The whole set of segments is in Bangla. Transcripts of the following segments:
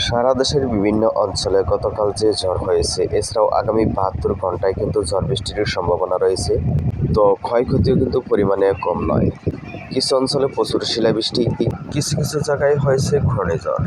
সারা দেশের বিভিন্ন অঞ্চলে গতকাল যে ঝড় হয়েছে, এছাড়াও আগামী ৭২ ঘন্টায় কিন্তু ঝড় বৃষ্টির সম্ভাবনা রয়েছে। তো ক্ষয়ক্ষতিও কিন্তু পরিমাণে কম নয়। কিছু অঞ্চলে প্রচুর শিলাবৃষ্টি, কিছু কিছু জায়গায় হয়েছে ঘূর্ণিঝড়।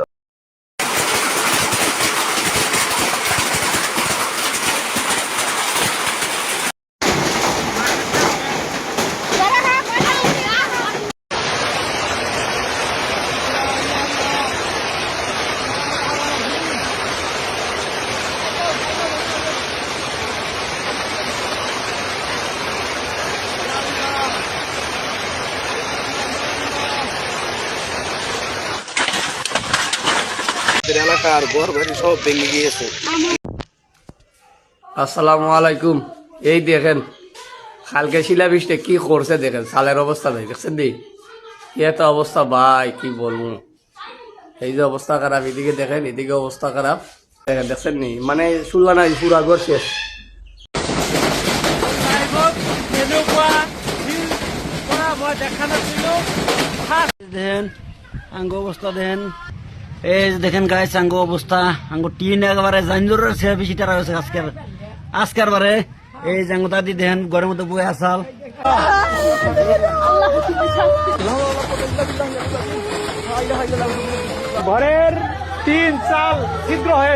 এলাকার ঘর বাড়ি সব ভেঙে গিয়েছে। আসসালামু আলাইকুম। এই দেখেন কালকে শিলাবৃষ্টি কি করছে, দেখেন সালের অবস্থা ভাই, দেখছেন দি কি একটা অবস্থা ভাই, কি বলবো। এই যে অবস্থা খারাপ, এদিকে দেখেন, এদিকে অবস্থা খারাপ দেখেন, দেখছেন নি, মানে শুনলা না পুরা ঘর শেষ। দেখেন আঙ্গ অবস্থা, দেখেন এই যে দেখেন গাইস আঙ্গ অবস্থা, আঙ্গ টিন একেবারে জাঞ্জুরের সে বেশি টাকা হয়েছে আজকের বারে। এই যে আঙ্গ দাদি দেখেন ঘরের মধ্যে বয়ে আসাল, ঘরের তিন চাল ছিদ্র হয়ে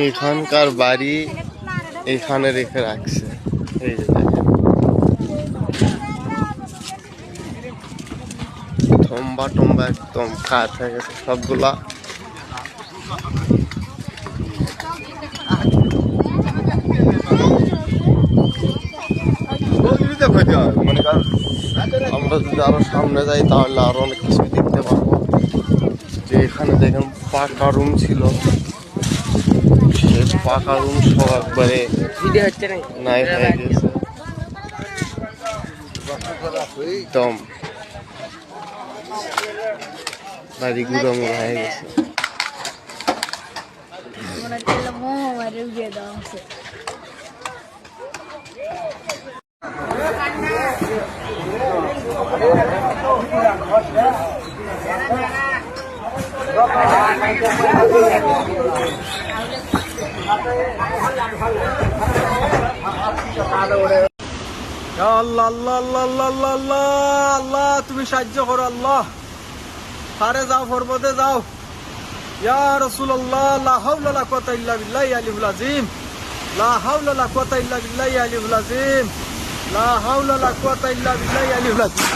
এখানকার বাড়ি এখানে রেখে রাখছে। এই যে দেখেন থম্বা টম্বা একদম কাজ হয়ে গেছে সবগুলা। মানে আমরা যদি আরো সামনে যাই তাহলে আরো অনেক কিছু দেখতে পাবো। যে এখানে দেখেন পাকা রুম ছিল, সেই পাকা রুম সব একবারে নাই হয়ে গেছে, একদম বাড়ি গুঁড়ো হয়ে গেছে। আল্লাহ আল্লাহ আল্লাহ আল্লাহ আল্লাহ আল্লাহ আল্লাহ, তুমি সাহায্য করো আল্লাহ। পারে যাও, পর্বতে যাও। ইয়া রাসূলুল্লাহ, লা হাওলা ওয়ালা কুওয়াতা ইল্লা বিল্লাহি আলিয়্যিল আযীম, লা হাওলা ওয়ালা কুওয়াতা ইল্লা বিল্লাহি আলিয়্যিল আযীম, লা হাওলা ওয়ালা কুওয়াতা ইল্লা বিল্লাহি আলিয়্যিল আযীম।